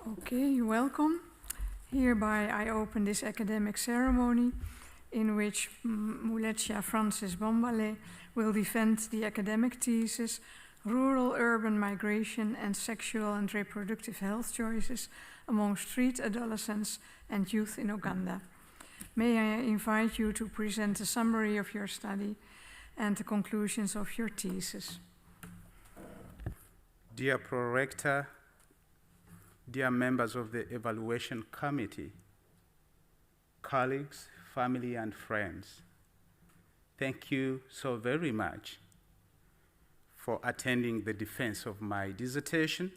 Okay, welcome. Hereby I open this academic ceremony in which Mulekya Francis Bwambale will defend the academic thesis, Rural-Urban Migration and Sexual and Reproductive Health Choices Among Street Adolescents and Youth in Uganda. May I invite you to present a summary of your study and the conclusions of your thesis. Dear Prorector, dear members of the Evaluation Committee, colleagues, family, and friends, thank you so very much for attending the defense of my dissertation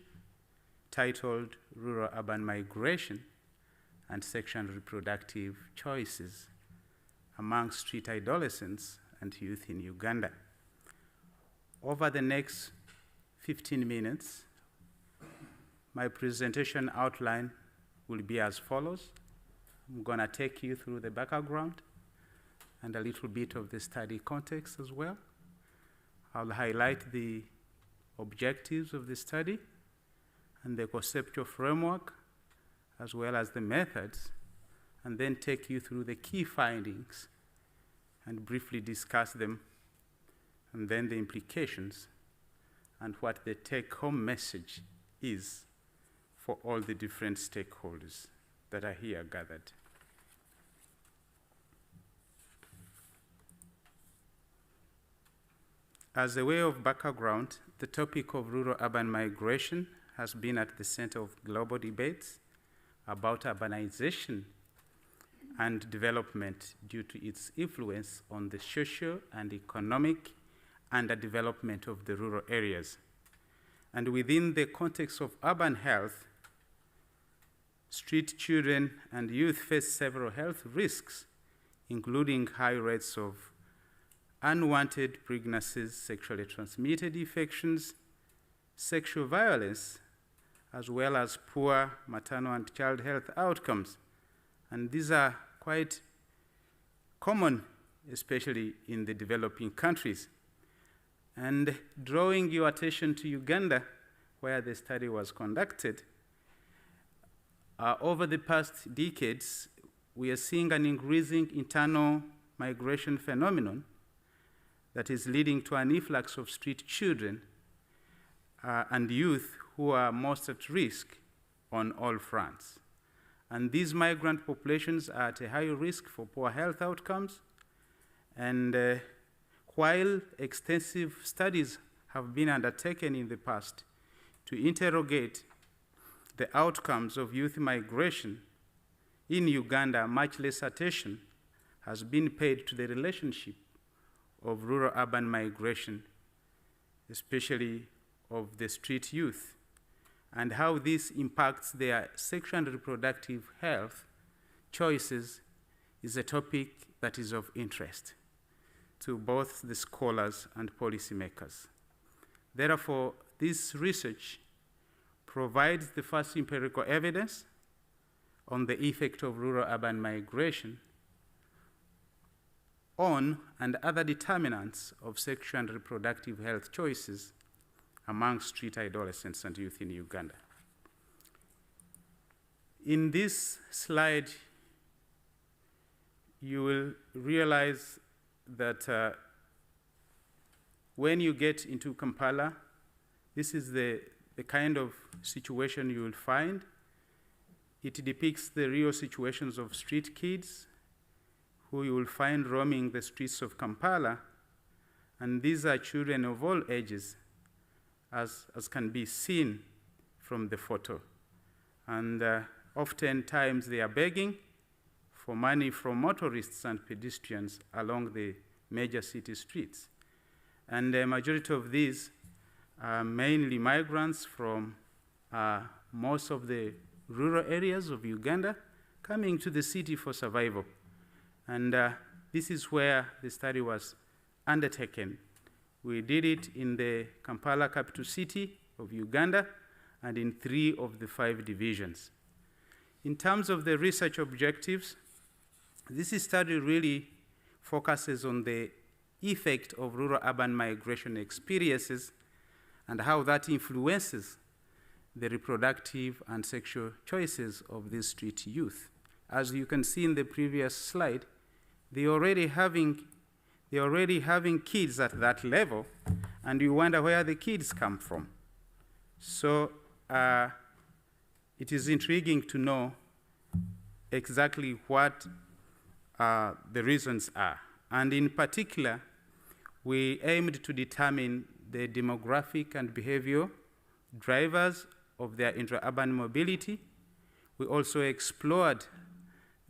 titled Rural-Urban Migration and Sexual and Reproductive Choices Among Street Adolescents and Youth in Uganda. Over the next 15 minutes, my presentation outline will be as follows. I'm going to take you through the background and a little bit of the study context as well. I'll highlight the objectives of the study and the conceptual framework, as well as the methods, and then take you through the key findings and briefly discuss them, and then the implications and what the take-home message is for all the different stakeholders that are here gathered. As a way of background, the topic of rural-urban migration has been at the center of global debates about urbanization and development due to its influence on the social and economic underdevelopment of the rural areas. And within the context of urban health, street children and youth face several health risks, including high rates of unwanted pregnancies, sexually transmitted infections, sexual violence, as well as poor maternal and child health outcomes. And these are quite common, especially in the developing countries. And drawing your attention to Uganda, where the study was conducted, over the past decades, we are seeing an increasing internal migration phenomenon that is leading to an influx of street children and youth who are most at risk on all fronts. And these migrant populations are at a higher risk for poor health outcomes. And while extensive studies have been undertaken in the past to interrogate the outcomes of youth migration, in Uganda, much less attention has been paid to the relationship of rural-urban migration, especially of the street youth, and how this impacts their sexual and reproductive health choices is a topic that is of interest to both the scholars and policymakers. Therefore, this research provides the first empirical evidence on the effect of rural-urban migration on and other determinants of sexual and reproductive health choices among street adolescents and youth in Uganda. In this slide, you will realize that when you get into Kampala, this is the kind of situation you will find. It depicts the real situations of street kids who you will find roaming the streets of Kampala. And these are children of all ages, as can be seen from the photo. And oftentimes they are begging for money from motorists and pedestrians along the major city streets. And the majority of these are mainly migrants from most of the rural areas of Uganda coming to the city for survival. And this is where the study was undertaken. We did it in the Kampala capital city of Uganda and in 3 of the 5 divisions. In terms of the research objectives, this study really focuses on the effect of rural-urban migration experiences and how that influences the reproductive and sexual choices of these street youth. As you can see in the previous slide, they're already having kids at that level, and you wonder where the kids come from. So it is intriguing to know exactly what the reasons are. And in particular, we aimed to determine the demographic and behavioral drivers of their intra-urban mobility. We also explored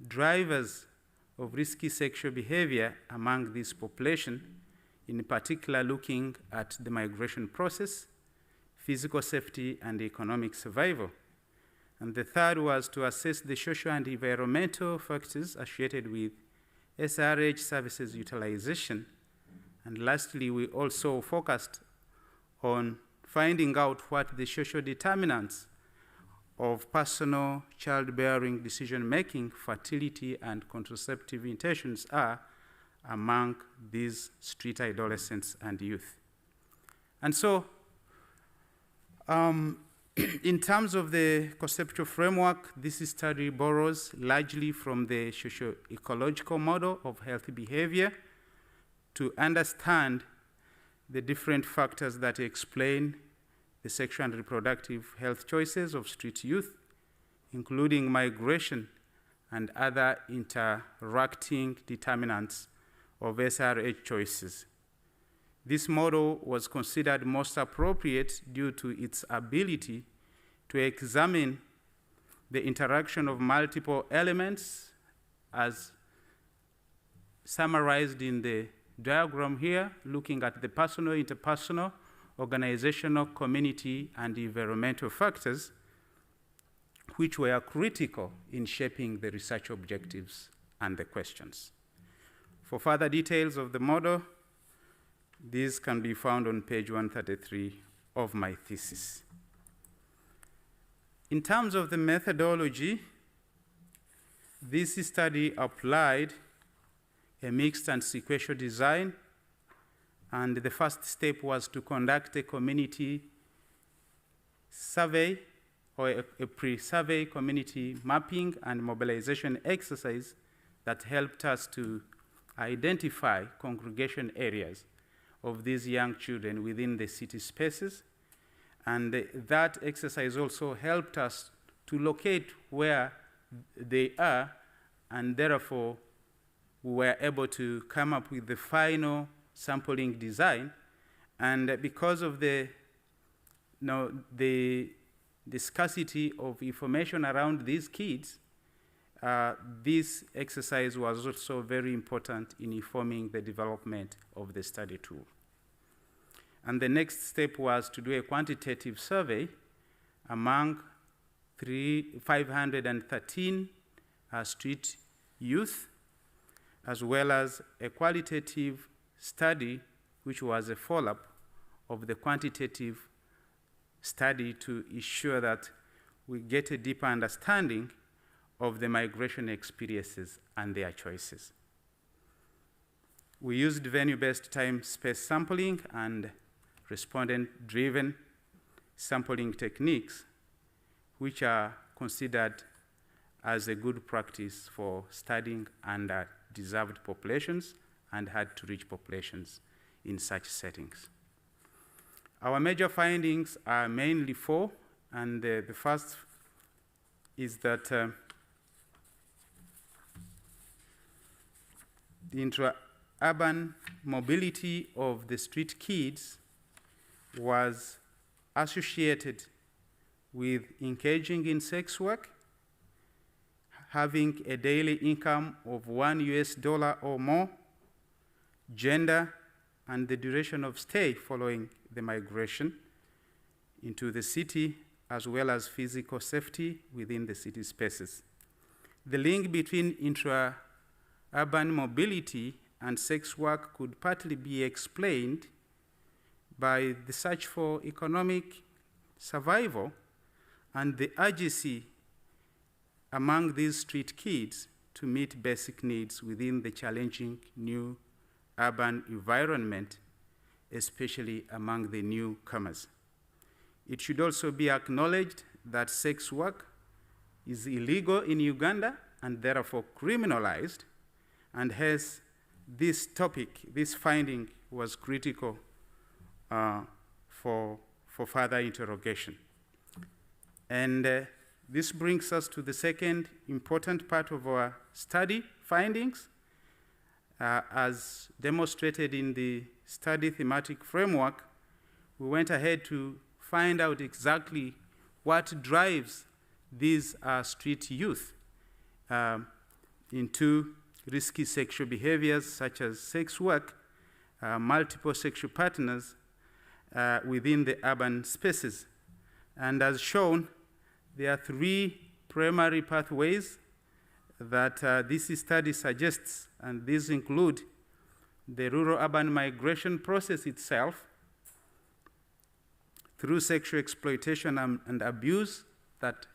drivers of risky sexual behavior among this population, in particular looking at the migration process, physical safety, and economic survival. And the third was to assess the social and environmental factors associated with SRH services utilization. And lastly, we also focused on finding out what the social determinants of personal childbearing decision-making, fertility, and contraceptive intentions are among these street adolescents and youth. And so, in terms of the conceptual framework, this study borrows largely from the socio-ecological model of healthy behavior to understand the different factors that explain the sexual and reproductive health choices of street youth, including migration and other interacting determinants of SRH choices. This model was considered most appropriate due to its ability to examine the interaction of multiple elements as summarized in the diagram here, looking at the personal, interpersonal, organizational, community, and environmental factors, which were critical in shaping the research objectives and the questions. For further details of the model, these can be found on page 133 of my thesis. In terms of the methodology, this study applied a mixed and sequential design, and the first step was to conduct a community survey or a pre-survey community mapping and mobilization exercise that helped us to identify congregation areas of these young children within the city spaces. And that exercise also helped us to locate where they are, and therefore we were able to come up with the final sampling design. And because of the scarcity of information around these kids, this exercise was also very important in informing the development of the study tool. And the next step was to do a quantitative survey among 513 street youth, as well as a qualitative study, which was a follow-up of the quantitative study to ensure that we get a deeper understanding of the migration experiences and their choices. We used venue-based time-space sampling and respondent-driven sampling techniques, which are considered as a good practice for studying underdeserved populations and hard-to-reach populations in such settings. Our major findings are mainly four, and the first is that the intra-urban mobility of the street kids was associated with engaging in sex work, having a daily income of $1 or more, gender, and the duration of stay following the migration into the city, as well as physical safety within the city spaces. The link between intra-urban mobility and sex work could partly be explained by the search for economic survival and the urgency among these street kids to meet basic needs within the challenging new urban environment, especially among the newcomers. It should also be acknowledged that sex work is illegal in Uganda and therefore criminalized, and hence this finding was critical for further interrogation. And this brings us to the second important part of our study findings. As demonstrated in the study thematic framework, we went ahead to find out exactly what drives these street youth into risky sexual behaviors such as sex work, multiple sexual partners within the urban spaces. And as shown, there are three primary pathways that this study suggests, and these include the rural-urban migration process itself, through sexual exploitation and abuse that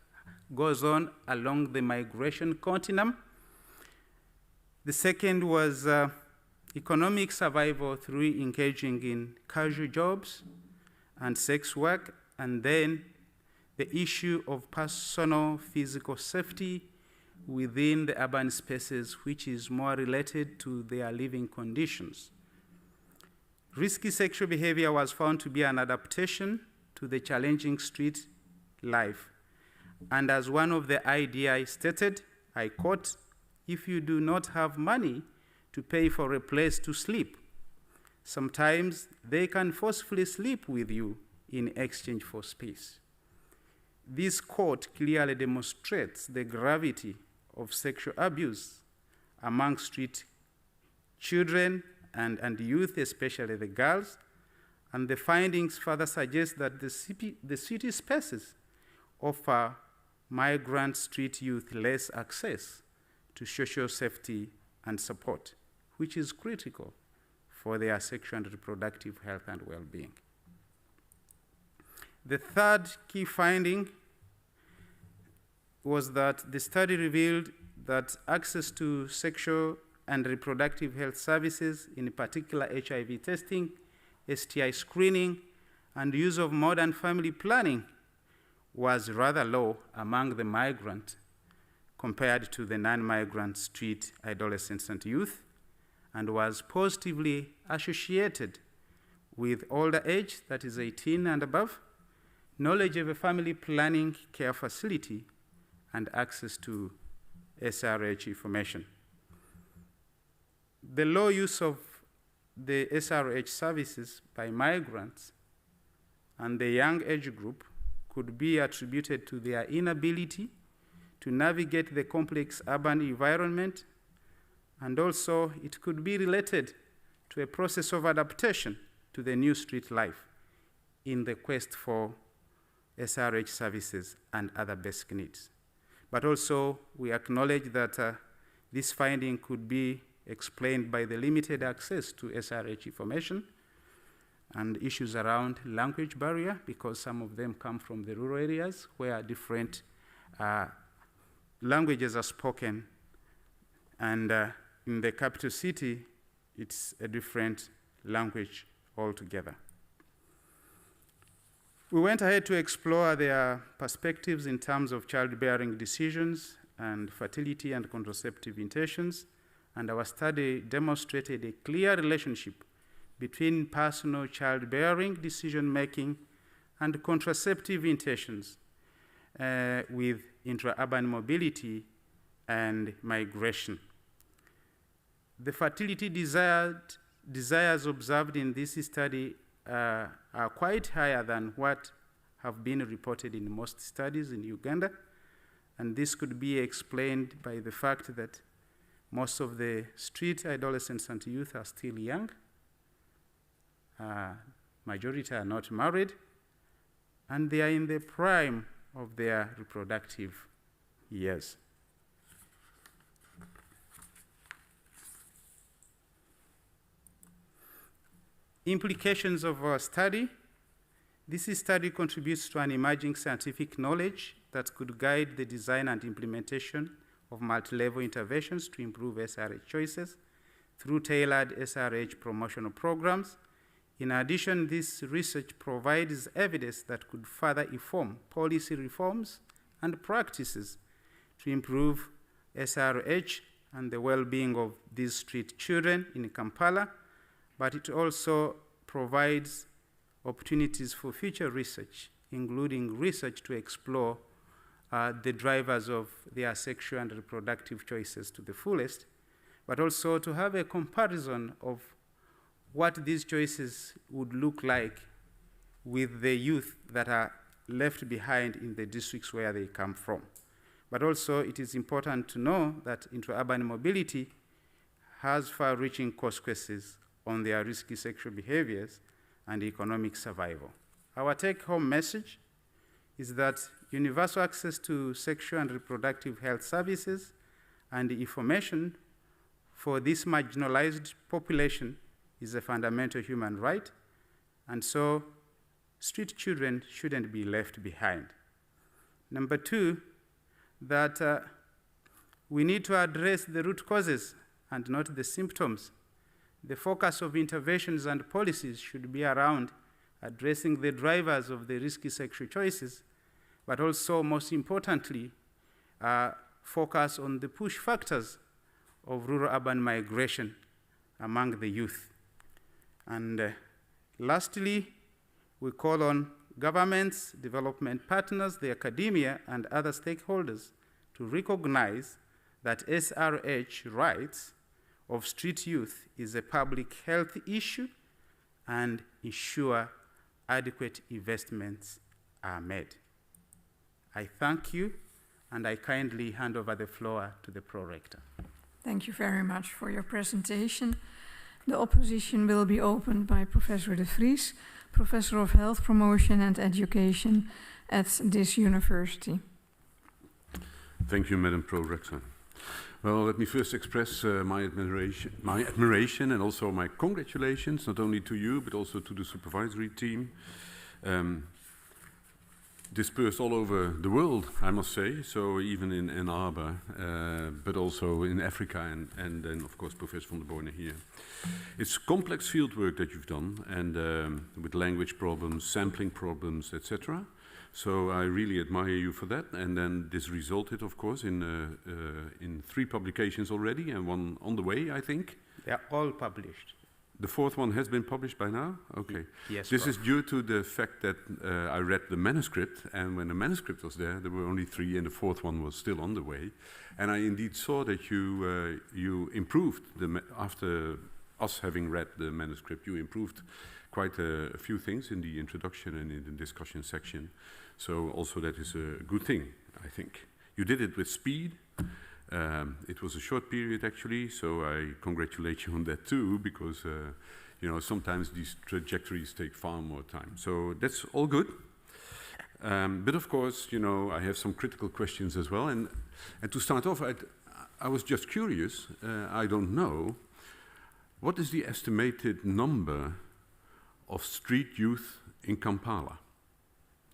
goes on along the migration continuum. The second was economic survival through engaging in casual jobs and sex work, and then the issue of personal physical safety within the urban spaces, which is more related to their living conditions. Risky sexual behavior was found to be an adaptation to the challenging street life. And as one of the IDI stated, I quote, "If you do not have money to pay for a place to sleep, sometimes they can forcefully sleep with you in exchange for space." This quote clearly demonstrates the gravity of sexual abuse among street children and youth, especially the girls. And the findings further suggest that the city spaces offer migrant street youth less access to social safety and support, which is critical for their sexual and reproductive health and well-being. The third key finding was that the study revealed that access to sexual and reproductive health services, in particular HIV testing, STI screening, and use of modern family planning, was rather low among the migrant compared to the non-migrant street adolescents and youth, and was positively associated with older age, that is 18 and above, knowledge of a family planning care facility, and access to SRH information. The low use of the SRH services by migrants and the young age group could be attributed to their inability to navigate the complex urban environment, and also it could be related to a process of adaptation to the new street life in the quest for SRH services and other basic needs. But also, we acknowledge that this finding could be explained by the limited access to SRH information and issues around language barrier, because some of them come from the rural areas where different languages are spoken, and in the capital city, it's a different language altogether. We went ahead to explore their perspectives in terms of childbearing decisions and fertility and contraceptive intentions, and our study demonstrated a clear relationship between personal childbearing decision-making and contraceptive intentions with intra-urban mobility and migration. The fertility desires observed in this study are quite higher than what have been reported in most studies in Uganda, and this could be explained by the fact that most of the street adolescents and youth are still young. Majority are not married, and they are in the prime of their reproductive years. Implications of our study. This study contributes to an emerging scientific knowledge that could guide the design and implementation of multi-level interventions to improve SRH choices through tailored SRH promotional programs, In addition, this research provides evidence that could further inform policy reforms and practices to improve SRH and the well-being of these street children in Kampala, but it also provides opportunities for future research, including research to explore the drivers of their sexual and reproductive choices to the fullest, but also to have a comparison of what these choices would look like with the youth that are left behind in the districts where they come from. But also, it is important to know that intra-urban mobility has far-reaching consequences on their risky sexual behaviors and economic survival. Our take-home message is that universal access to sexual and reproductive health services and information for this marginalized population is a fundamental human right, and so street children shouldn't be left behind. Number two, that we need to address the root causes and not the symptoms. The focus of interventions and policies should be around addressing the drivers of the risky sexual choices, but also, most importantly, focus on the push factors of rural-urban migration among the youth. And lastly, we call on governments, development partners, the academia, and other stakeholders to recognize that SRH rights of street youth is a public health issue and ensure adequate investments are made. I thank you, and I kindly hand over the floor to the Pro-Rector. Thank you very much for your presentation. The opposition will be opened by Professor De Vries, Professor of Health Promotion and Education at this university. Thank you, Madam Pro-Rector. Well, let me first express my admiration and also my congratulations, not only to you, but also to the supervisory team. Dispersed all over the world, I must say, so even in Ann Arbor, but also in Africa, and then, of course, Professor van der Borne here. It's complex field work that you've done, and with language problems, sampling problems, etc. So I really admire you for that, and then this resulted, of course, in 3 publications already, and 1 on the way, I think. They're all published. The 4th one has been published by now? Okay. Yes, this is due to the fact that I read the manuscript, and when the manuscript was there were only 3, and the 4th one was still on the way. And I indeed saw that you improved, after us having read the manuscript, you improved quite a few things in the introduction and in the discussion section. So also that is a good thing, I think. You did it with speed. It was a short period, actually, so I congratulate you on that too, because you know, sometimes these trajectories take far more time. So that's all good. But of course, you know, I have some critical questions as well. And to start off, I was just curious. I don't know. What is the estimated number of street youth in Kampala?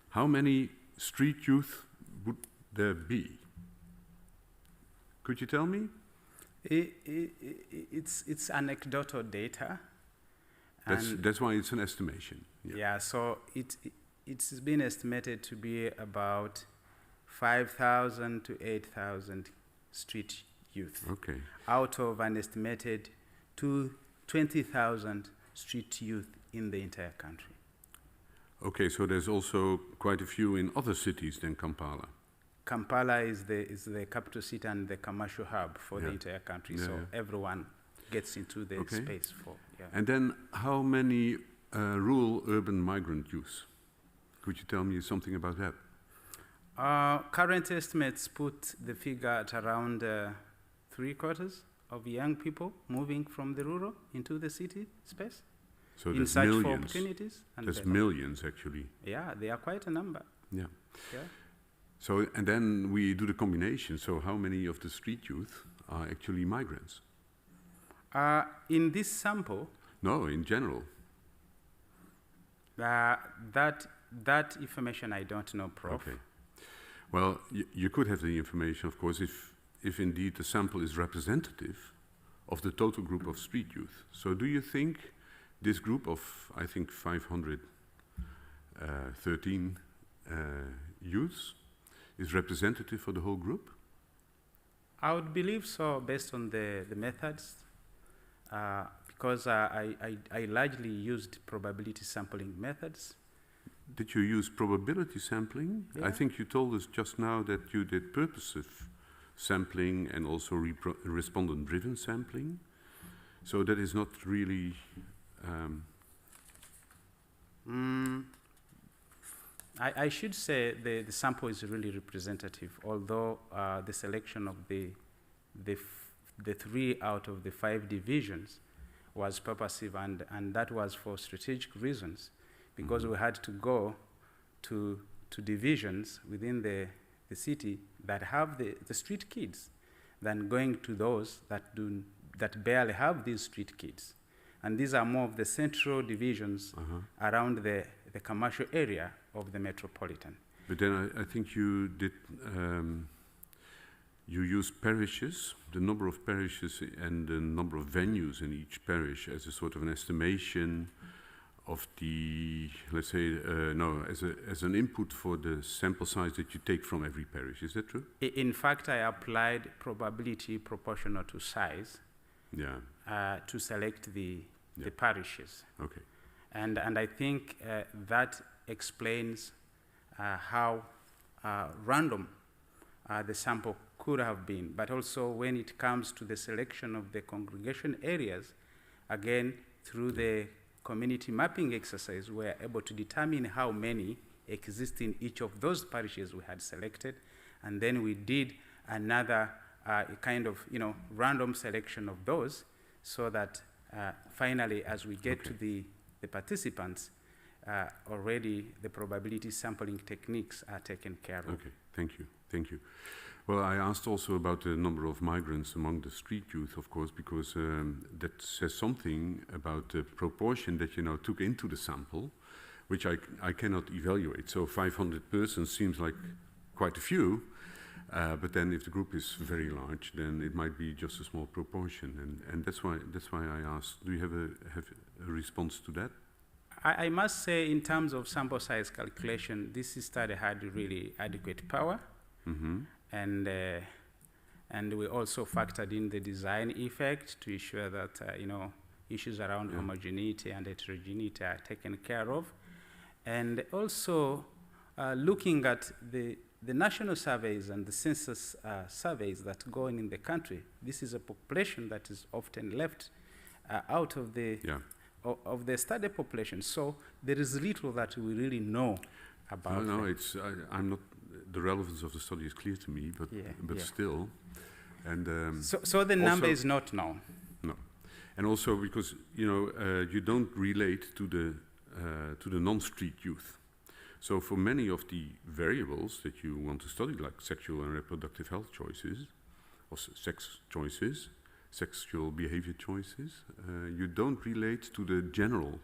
How many street youth would there be? Could you tell me? It's anecdotal data. That's why it's an estimation. Yeah, so it's been estimated to be about 5,000 to 8,000 street youth. Okay. Out of an estimated 20,000 street youth in the entire country. Okay, so there's also quite a few in other cities than Kampala. Kampala is the capital city and the commercial hub for the entire country, so everyone gets into the space for. Yeah. And then how many rural urban migrant youth? Could you tell me something about that? Current estimates put the figure at around 3/4 of young people moving from the rural into the city space. So in there's search millions. for opportunities. And there's millions, actually. Yeah, they are quite a number. Yeah. Yeah. So, and then we do the combination. So how many of the street youth are actually migrants? In this sample? No, in general. That information I don't know, Prof. Okay. Well, you could have the information, of course, if indeed the sample is representative of the total group of street youth. So do you think this group of, I think, 513 youths is representative for the whole group? I would believe so, based on the methods, because I largely used probability sampling methods. Did you use probability sampling? Yeah. I think you told us just now that you did purposive sampling and also respondent-driven sampling. So that is not really... I should say the sample is really representative, although the selection of the 3 out of the 5 divisions was purposive, and that was for strategic reasons, because we had to go to divisions within the city that have the street kids than going to those that barely have these street kids. And these are more of the central divisions around the commercial area of the metropolitan. But then I think you did, you used parishes, the number of parishes and the number of venues in each parish as a sort of an estimation of the, let's say, as an input for the sample size that you take from every parish. Is that true? In fact, I applied probability proportional to size to select the parishes. Okay. And I think that explains how random the sample could have been. But also when it comes to the selection of the congregation areas, again, through the community mapping exercise, we were able to determine how many exist in each of those parishes we had selected. And then we did another kind of random selection of those, so that finally, as we get to the participants, already the probability sampling techniques are taken care of. Okay, thank you. Well, I asked also about the number of migrants among the street youth, of course, because that says something about the proportion that you now took into the sample, which I cannot evaluate. So 500 persons seems like quite a few, but then if the group is very large, then it might be just a small proportion, and that's why I asked. Do you have a response to that? I must say, in terms of sample size calculation, this study had really adequate power, and we also factored in the design effect to ensure that issues around homogeneity and heterogeneity are taken care of, and also looking at the national surveys and the census surveys that go on in the country. This is a population that is often left out of the of the study population. So there is little that we really know about. No, it's I'm not. The relevance of the study is clear to me, but still, and so the number is not known. No, and also because you don't relate to the non-street youth. So for many of the variables that you want to study, like sexual and reproductive health choices, or sex choices, sexual behavior choices, you don't relate to the general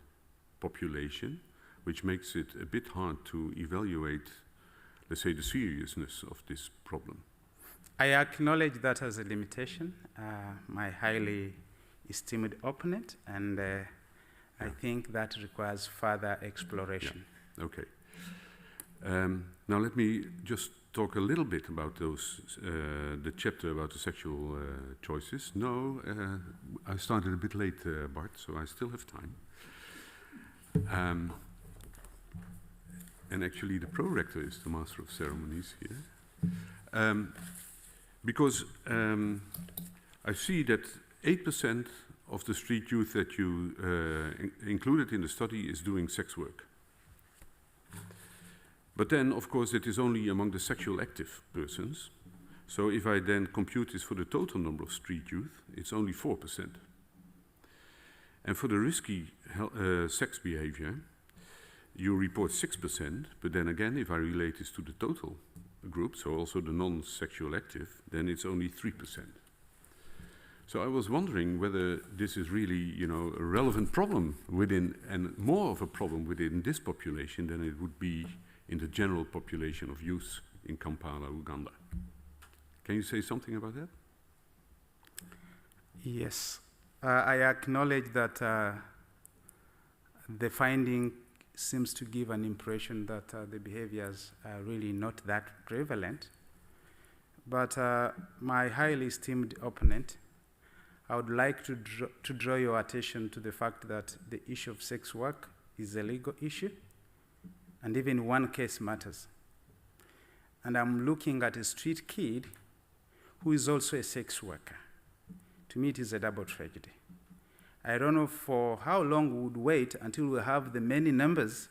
population, which makes it a bit hard to evaluate, let's say, the seriousness of this problem. I acknowledge that as a limitation, my highly esteemed opponent, and I think that requires further exploration. Yeah. Okay. Now let me just talk a little bit about those, the chapter about the sexual choices. No, I started a bit late, Bart, so I still have time. And actually the pro-rector is the master of ceremonies here. Because I see that 8% of the street youth that you included in the study is doing sex work. But then, of course, it is only among the sexual active persons. So if I then compute this for the total number of street youth, it's only 4%. And for the risky sex behavior, you report 6%, but then again, if I relate this to the total group, so also the non-sexual active, then it's only 3%. So I was wondering whether this is really, a relevant problem within, and more of a problem within this population than it would be in the general population of youth in Kampala, Uganda. Can you say something about that? Yes. I acknowledge that the finding seems to give an impression that the behaviors are really not that prevalent. But my highly esteemed opponent, I would like to draw your attention to the fact that the issue of sex work is a legal issue, and even one case matters. And I'm looking at a street kid who is also a sex worker. To me, it is a double tragedy. I don't know for how long we would wait until we have the many numbers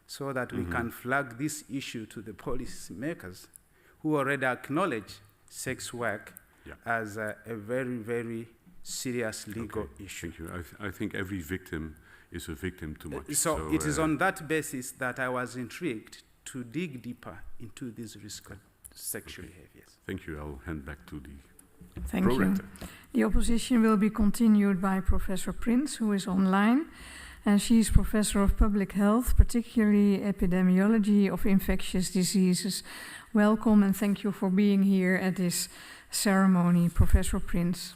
so that we can flag this issue to the policymakers who already acknowledge sex work as a very, very serious legal issue. Thank you. I think every victim is a victim too much. So it is on that basis that I was intrigued to dig deeper into these risk of sexual behaviors. Thank you. I'll hand back to the Thank you. The opposition will be continued by Professor Prince, who is online, and she is Professor of Public Health, particularly Epidemiology of Infectious Diseases. Welcome and thank you for being here at this ceremony, Professor Prince.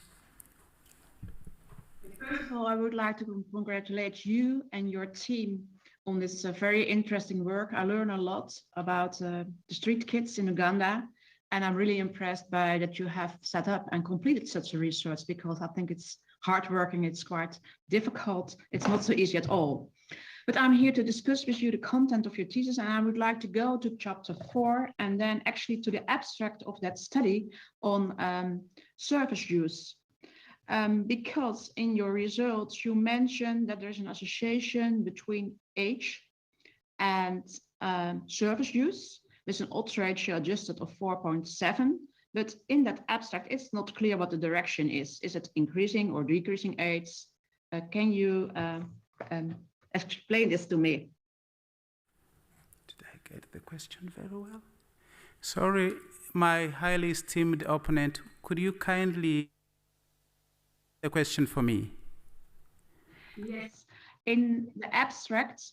First of all, I would like to congratulate you and your team on this very interesting work. I learn a lot about the street kids in Uganda, and I'm really impressed by that you have set up and completed such a research, because I think it's hardworking, it's quite difficult, it's not so easy at all. But I'm here to discuss with you the content of your thesis, and I would like to go to chapter 4 and then actually to the abstract of that study on service use. Because in your results, you mentioned that there's an association between age and service use, with an odds ratio adjusted of 4.7, but in that abstract, it's not clear what the direction is. Is it increasing or decreasing age? Can you explain this to me? Did I get the question very well? Sorry, my highly esteemed opponent, could you kindly the question for me? Yes, in the abstract,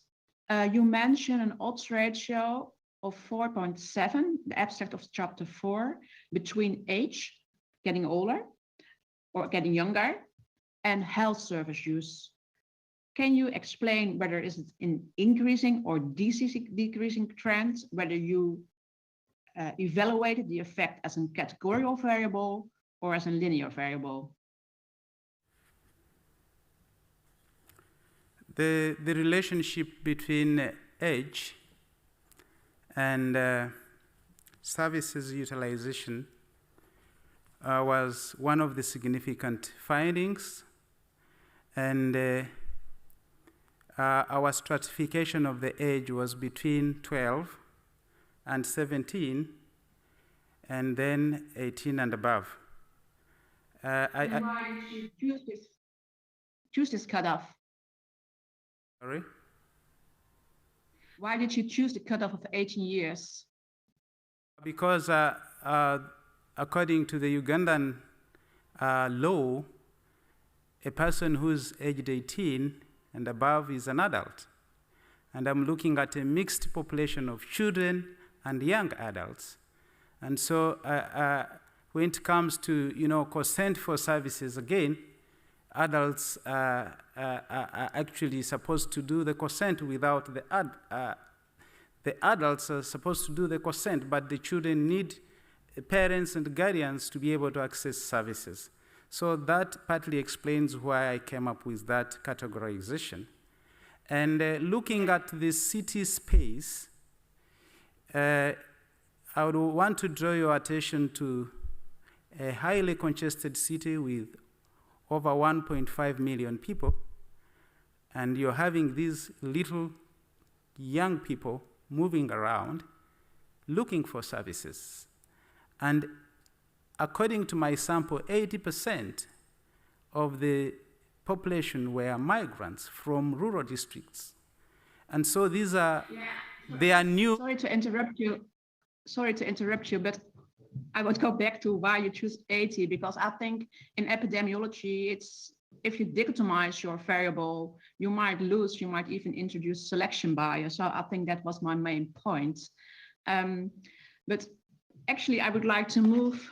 you mention an odds ratio of 4.7, the abstract of chapter 4, between age, getting older or getting younger, and health service use. Can you explain whether is it an increasing or decreasing trend, whether you evaluated the effect as a categorical variable or as a linear variable? The relationship between age and services utilization was one of the significant findings, and our stratification of the age was between 12 and 17, and then 18 and above. Why did you choose this cutoff? Sorry? Why did you choose the cutoff of 18 years? Because according to the Ugandan law, a person who's aged 18 and above is an adult. And I'm looking at a mixed population of children and young adults. And so when it comes to consent for services, again, adults are actually supposed to do the consent without the adults are supposed to do the consent, but the children need parents and guardians to be able to access services. So that partly explains why I came up with that categorization. And looking at the city space, I would want to draw your attention to a highly congested city with over 1.5 million people, and you're having these little young people moving around looking for services. And according to my sample, 80% of the population were migrants from rural districts. And so these are, they are new. Sorry to interrupt you, but I would go back to why you choose 80, because I think in epidemiology, it's if you dichotomize your variable, you might even introduce selection bias. So I think that was my main point. But actually, I would like to move,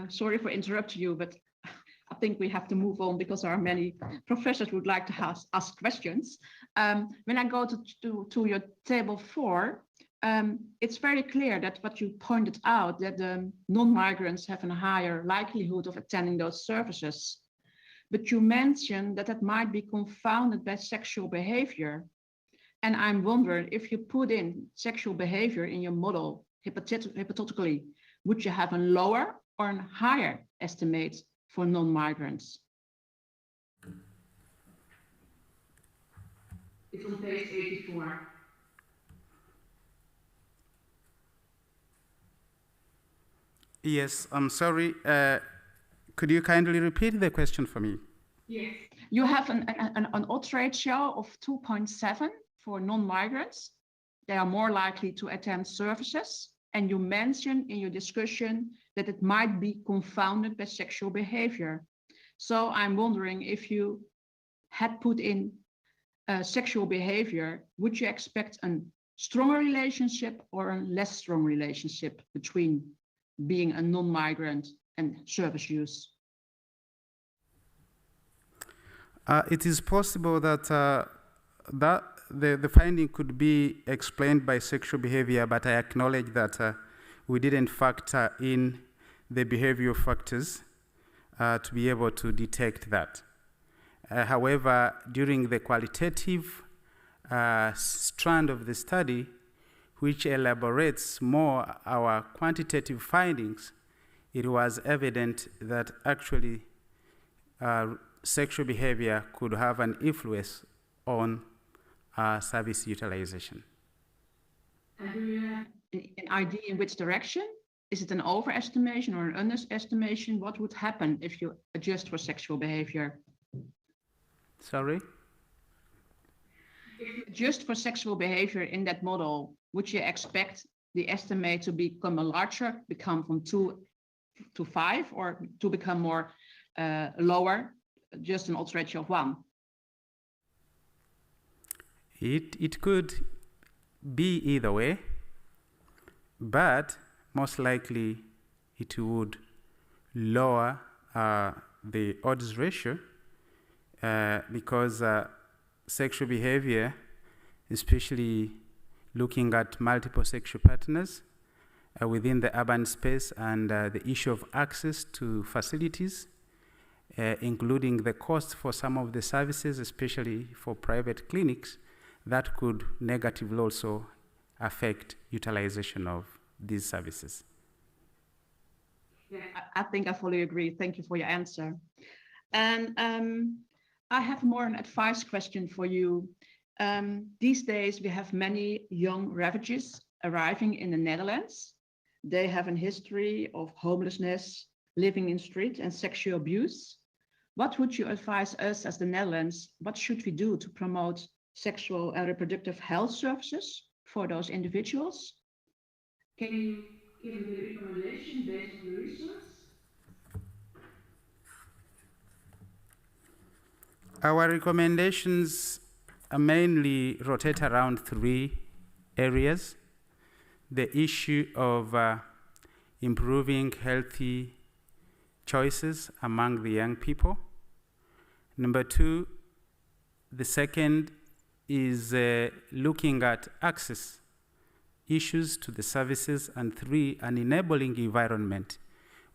sorry for interrupting you, but I think we have to move on because there are many professors who would like to ask questions. When I go to your table 4, it's very clear that what you pointed out, that the non-migrants have a higher likelihood of attending those services. But you mentioned that might be confounded by sexual behavior. And I'm wondering, if you put in sexual behavior in your model, hypothetically, would you have a lower or a higher estimate for non-migrants? It's on page 84. Yes, I'm sorry. Could you kindly repeat the question for me? Yes. You have an odds ratio of 2.7 for non-migrants. They are more likely to attend services. And you mentioned in your discussion that it might be confounded by sexual behavior. So I'm wondering, if you had put in sexual behavior, would you expect a stronger relationship or a less strong relationship between being a non-migrant and service use? It is possible that the finding could be explained by sexual behavior, but I acknowledge that we didn't factor in the behavioral factors to be able to detect that. However, during the qualitative strand of the study, which elaborates more our quantitative findings, it was evident that actually sexual behavior could have an influence on service utilization. And do you have an idea in which direction? Is it an overestimation or an underestimation? What would happen if you adjust for sexual behavior? Sorry? If you adjust for sexual behavior in that model, would you expect the estimate to become become from 2 to 5, or to become more lower, just an odds ratio of 1? It could be either way, but most likely it would lower the odds ratio because sexual behavior, especially looking at multiple sexual partners within the urban space, and the issue of access to facilities, including the cost for some of the services, especially for private clinics, that could negatively also affect utilization of these services. Yeah, I think I fully agree. Thank you for your answer. And I have more an advice question for you. These days, we have many young refugees arriving in the Netherlands. They have a history of homelessness, living in street, and sexual abuse. What would you advise us as the Netherlands? What should we do to promote sexual and reproductive health services for those individuals? Can you give me a recommendation based on the research? Our recommendations mainly rotate around 3 areas. The issue of improving healthy choices among the young people. Number 2, the second is looking at access issues to the services, and 3, an enabling environment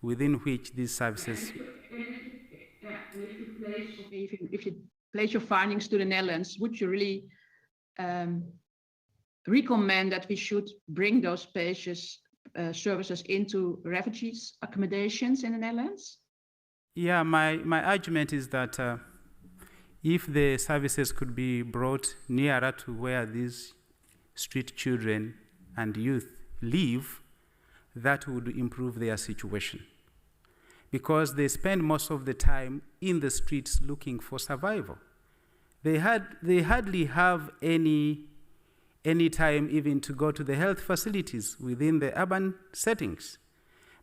within which these services. If you place your findings to the Netherlands, would you really recommend that we should bring those spacious services into refugees accommodations in the Netherlands? Yeah, my argument is that if the services could be brought nearer to where these street children and youth live, that would improve their situation. Because they spend most of the time in the streets looking for survival. They hardly have any time even to go to the health facilities within the urban settings.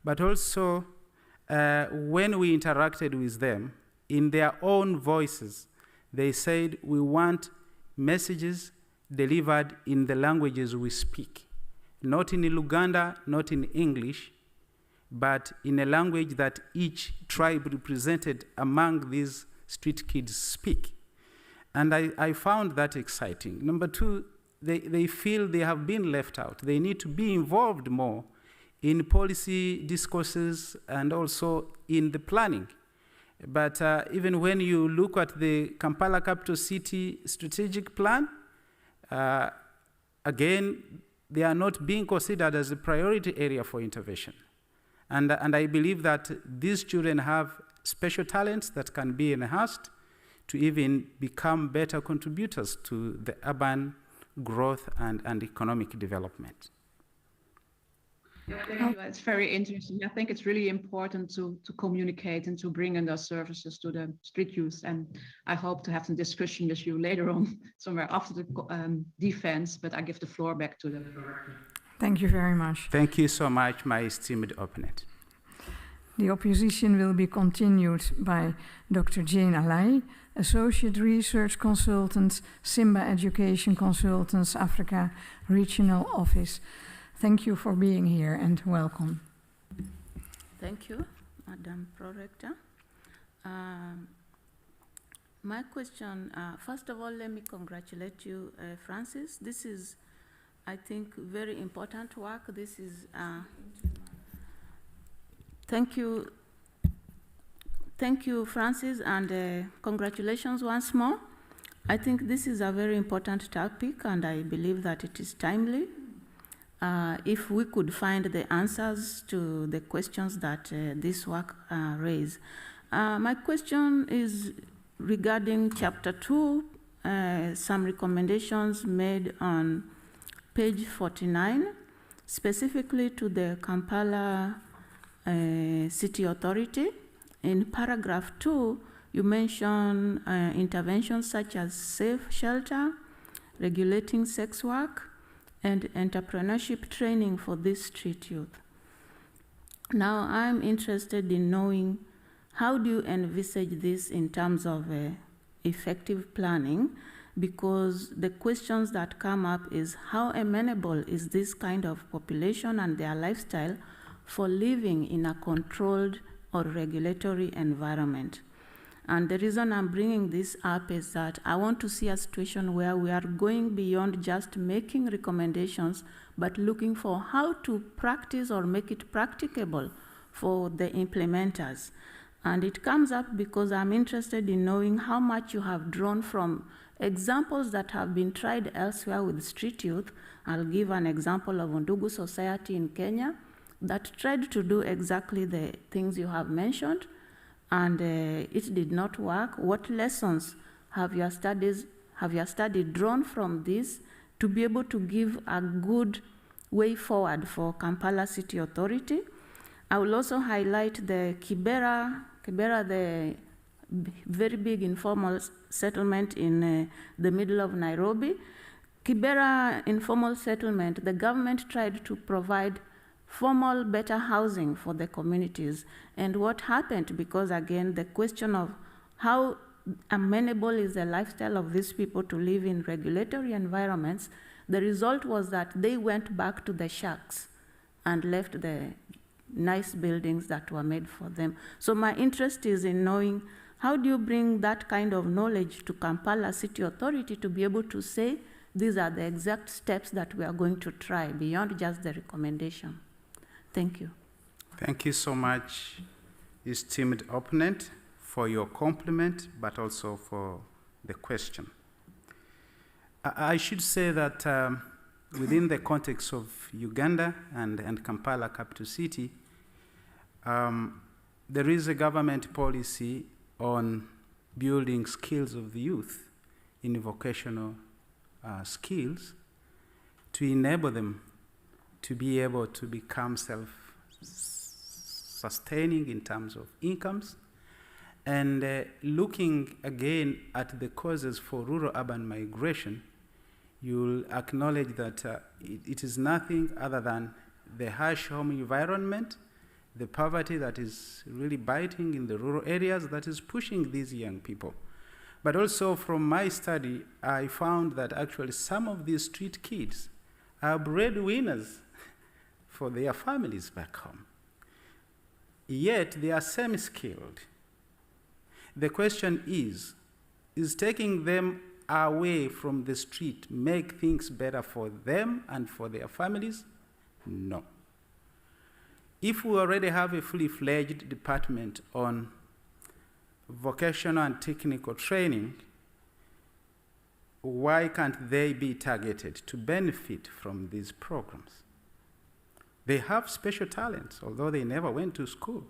But also, when we interacted with them, in their own voices, they said, we want messages delivered in the languages we speak. Not in Luganda, not in English, but in a language that each tribe represented among these street kids speak. And I found that exciting. Number two, they feel they have been left out. They need to be involved more in policy discourses and also in the planning. But even when you look at the Kampala Capital City strategic plan, again, they are not being considered as a priority area for intervention. And I believe that these children have special talents that can be enhanced to even become better contributors to the urban growth and economic development. Thank you. It's very interesting. I think it's really important to communicate and to bring in those services to the street youth. And I hope to have some discussion with you later on, somewhere after the defense, but I give the floor back to the director. Thank you very much. Thank you so much, my esteemed opponent. The opposition will be continued by Dr. Jane Alai, Associate Research Consultant, Simba Education Consultants, Africa Regional Office. Thank you for being here and welcome. Thank you, Madam Prorector. My question, first of all, let me congratulate you, Francis. This is, I think, very important work. This is, thank you, Francis, and congratulations once more. I think this is a very important topic, and I believe that it is timely. If we could find the answers to the questions that this work raises. My question is regarding Chapter 2, some recommendations made on page 49, specifically to the Kampala City Authority. In paragraph 2, you mention interventions such as safe shelter, regulating sex work, and entrepreneurship training for this street youth. Now, I'm interested in knowing how do you envisage this in terms of effective planning, because the questions that come up is how amenable is this kind of population and their lifestyle for living in a controlled or regulatory environment. And the reason I'm bringing this up is that I want to see a situation where we are going beyond just making recommendations, but looking for how to practice or make it practicable for the implementers. And it comes up because I'm interested in knowing how much you have drawn from examples that have been tried elsewhere with street youth. I'll give an example of Undugu Society in Kenya that tried to do exactly the things you have mentioned, and it did not work. What lessons have your study drawn from this to be able to give a good way forward for Kampala City Authority? I will also highlight the Kibera, the very big informal settlement in the middle of Nairobi. Kibera informal settlement, the government tried to provide formal, better housing for the communities. And what happened, because again, the question of how amenable is the lifestyle of these people to live in regulatory environments, the result was that they went back to the shacks and left the nice buildings that were made for them. So my interest is in knowing how do you bring that kind of knowledge to Kampala City Authority to be able to say, these are the exact steps that we are going to try beyond just the recommendation. Thank you. Thank you so much, esteemed opponent, for your compliment, but also for the question. I should say that within the context of Uganda and Kampala Capital City, there is a government policy on building skills of the youth in vocational skills to enable them to be able to become self-sustaining in terms of incomes, and looking again at the causes for rural-urban migration, you'll acknowledge that it is nothing other than the harsh home environment, the poverty that is really biting in the rural areas that is pushing these young people. But also from my study, I found that actually some of these street kids are breadwinners for their families back home. yet they are semi-skilled. The question is taking them away from the street make things better for them and for their families? No. If we already have a fully-fledged department on vocational and technical training, why can't they be targeted to benefit from these programs? They have special talents, although they never went to school.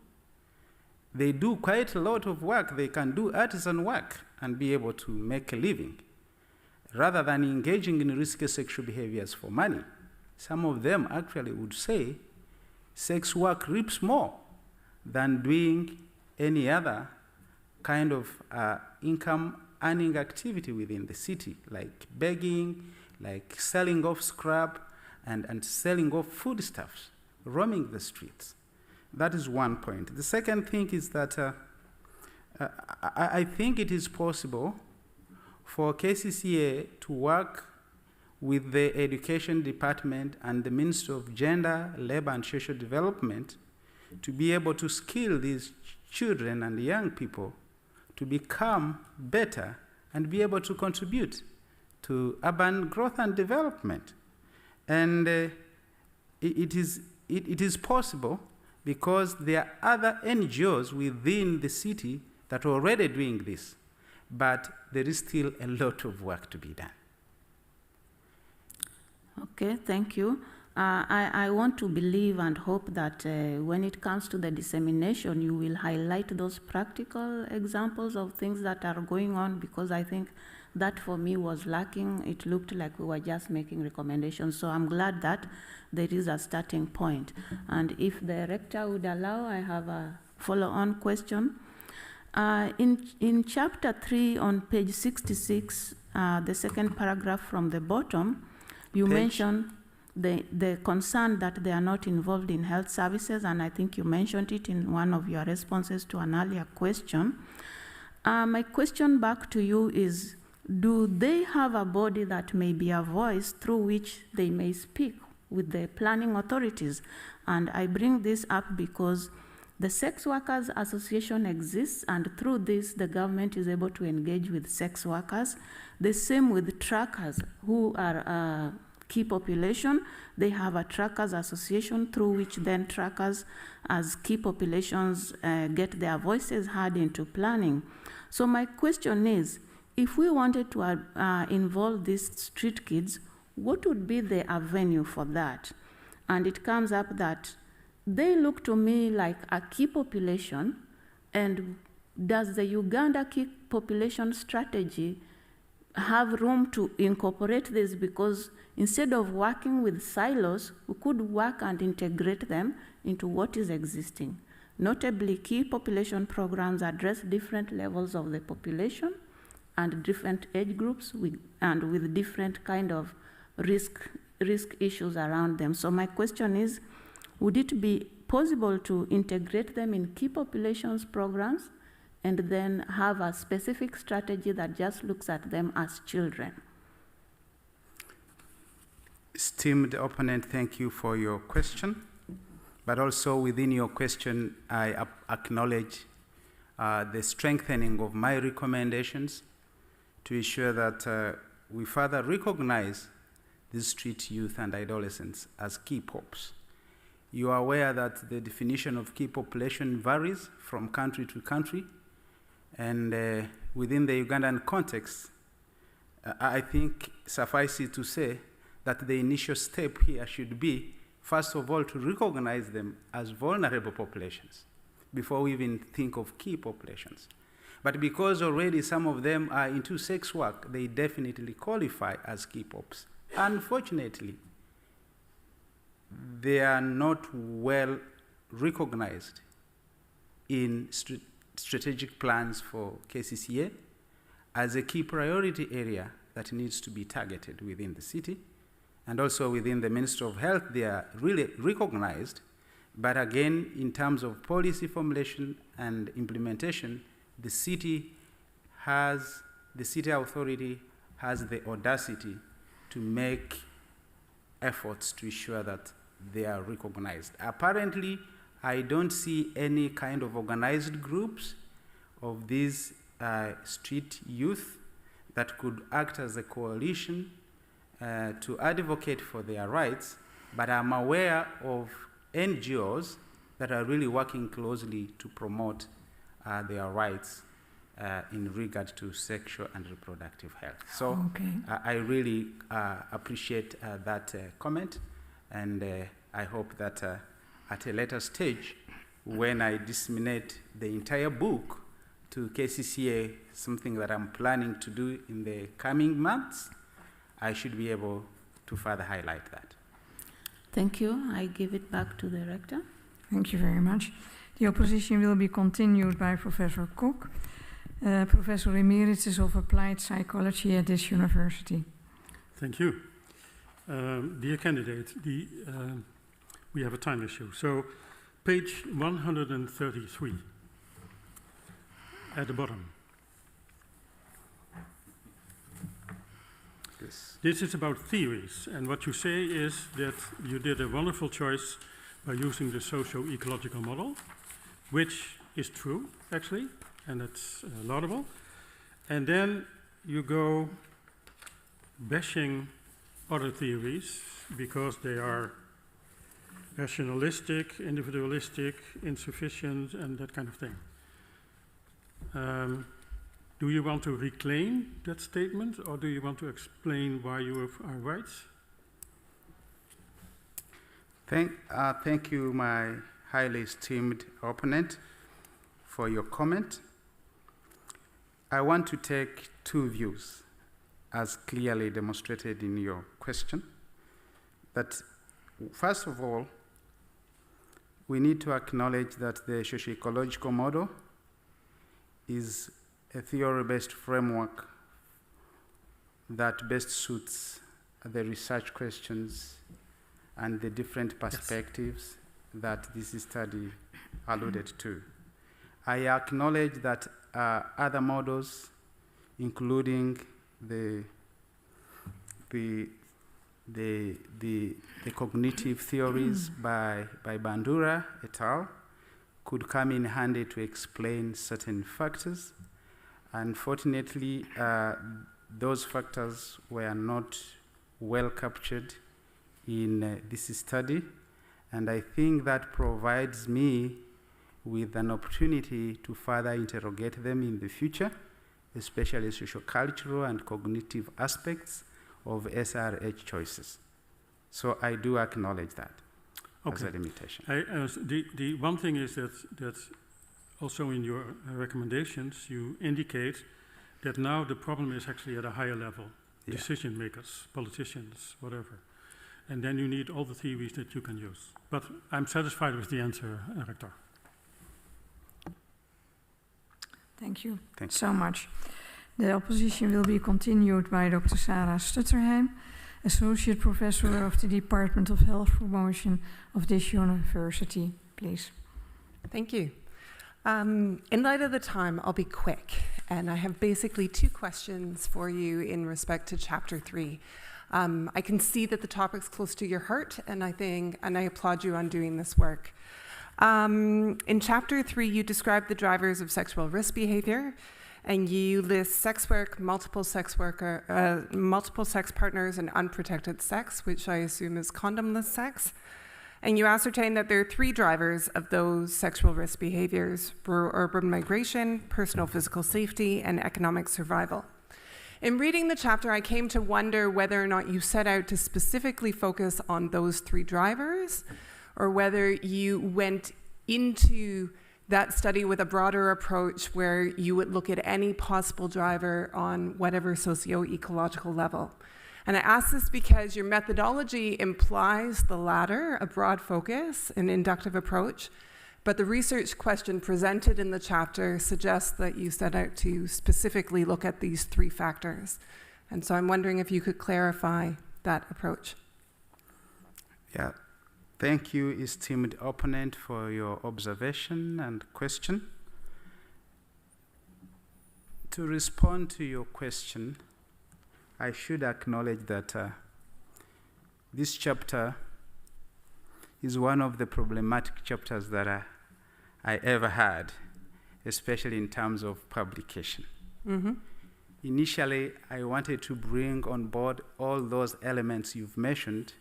They do quite a lot of work. They can do artisan work and be able to make a living, rather than engaging in risky sexual behaviors for money. Some of them actually would say sex work reaps more than doing any other kind of income-earning activity within the city, like begging, like selling off scrap, and selling off foodstuffs, roaming the streets. That is one point. The second thing is that I think it is possible for KCCA to work with the Education Department and the Ministry of Gender, Labor and Social Development to be able to skill these children and young people to become better and be able to contribute to urban growth and development. And it is possible because there are other NGOs within the city that are already doing this, but there is still a lot of work to be done. Okay, thank you. I want to believe and hope that when it comes to the dissemination, you will highlight those practical examples of things that are going on, because I think that for me was lacking. It looked like we were just making recommendations. So I'm glad that there is a starting point. And if the rector would allow, I have a follow-on question. In chapter 3 on page 66, the second paragraph from the bottom, you mention the concern that they are not involved in health services, and I think you mentioned it in one of your responses to an earlier question. My question back to you is, do they have a body that may be a voice through which they may speak with the planning authorities? And I bring this up because the Sex Workers Association exists, and through this, the government is able to engage with sex workers. The same with trackers, who are key population. They have a trackers association through which then trackers as key populations get their voices heard into planning. So my question is, if we wanted to involve these street kids, what would be the avenue for that? And it comes up that they look to me like a key population, and does the Uganda key population strategy have room to incorporate this? Because instead of working with silos, we could work and integrate them into what is existing. Notably, key population programs address different levels of the population and different age groups and with different kind of risk issues around them. So my question is, would it be possible to integrate them in key populations programs and then have a specific strategy that just looks at them as children? Esteemed opponent, thank you for your question. But also within your question, I acknowledge the strengthening of my recommendations to ensure that we further recognize these street youth and adolescents as key pops. You are aware that the definition of key population varies from country to country, and within the Ugandan context, I think suffice it to say that the initial step here should be, first of all, to recognize them as vulnerable populations before we even think of key populations. But because already some of them are into sex work, they definitely qualify as key pops. Unfortunately, they are not well recognized in strategic plans for KCCA as a key priority area that needs to be targeted within the city. And also within the Ministry of Health, they are really recognized. But again, in terms of policy formulation and implementation, the city authority has the audacity to make efforts to ensure that they are recognized. Apparently, I don't see any kind of organized groups of these street youth that could act as a coalition to advocate for their rights, but I'm aware of NGOs that are really working closely to promote their rights in regard to sexual and reproductive health. So I really appreciate that comment, and I hope that at a later stage, when I disseminate the entire book to KCCA, something that I'm planning to do in the coming months, I should be able to further highlight that. Thank you. I give it back to the rector. Thank you very much. The opposition will be continued by Professor Kok, Professor Emeritus of Applied Psychology at this university. Thank you. Dear candidate, we have a time issue. So, page 133, at the bottom. Yes. This is about theories, and what you say is that you did a wonderful choice by using the socio-ecological model, which is true, actually, and it's laudable. And then you go bashing other theories because they are rationalistic, individualistic, insufficient, and that kind of thing. Do you want to reclaim that statement, or do you want to explain why you are right? Thank you, my highly esteemed opponent, for your comment. I want to take two views, as clearly demonstrated in your question. That, first of all, we need to acknowledge that the socio-ecological model is a theory-based framework that best suits the research questions and the different perspectives that this study alluded to. I acknowledge that other models, including the cognitive theories by Bandura et al., could come in handy to explain certain factors. Unfortunately, those factors were not well captured in this study, and I think that provides me with an opportunity to further interrogate them in the future, especially socio-cultural and cognitive aspects of SRH choices. So I do acknowledge that as a limitation. The one thing is that also in your recommendations, you indicate that now the problem is actually at a higher level, decision makers, politicians, whatever. And then you need all the theories that you can use. But I'm satisfied with the answer, Rector. Thank you Thank so much. The opposition will be continued by Dr. Sarah Stutterheim, Associate Professor of the Department of Health Promotion of this university. Please. Thank you. In light of the time, I'll be quick, and I have basically two questions for you in respect to Chapter 3. I can see that the topic's close to your heart, and I applaud you on doing this work. In Chapter 3, you describe the drivers of sexual risk behavior, and you list sex work, multiple sex partners, and unprotected sex, which I assume is condomless sex. And you ascertain that there are three drivers of those sexual risk behaviors: urban migration, personal physical safety, and economic survival. In reading the chapter, I came to wonder whether or not you set out to specifically focus on those three drivers, or whether you went into that study with a broader approach where you would look at any possible driver on whatever socio-ecological level. And I ask this because your methodology implies the latter, a broad focus, an inductive approach, but the research question presented in the chapter suggests that you set out to specifically look at these three factors. And so I'm wondering if you could clarify that approach. Yeah. Thank you, esteemed opponent, for your observation and question. To respond to your question, I should acknowledge that this chapter is one of the problematic chapters that I ever had, especially in terms of publication. Mm-hmm. Initially, I wanted to bring on board all those elements you've mentioned,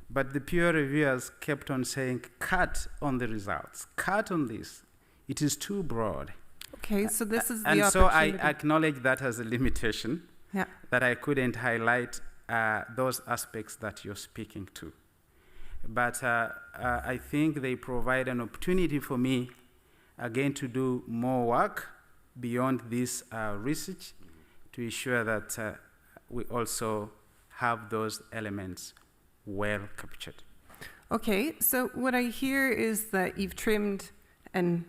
but the peer reviewers kept on saying, cut on the results, cut on this. It is too broad. Okay, so this is the and opportunity. so I acknowledge that as a limitation, Yeah. that I couldn't highlight those aspects that you're speaking to. But I think they provide an opportunity for me, again, to do more work beyond this research to ensure that we also have those elements well captured. Okay, so what I hear is that you've trimmed and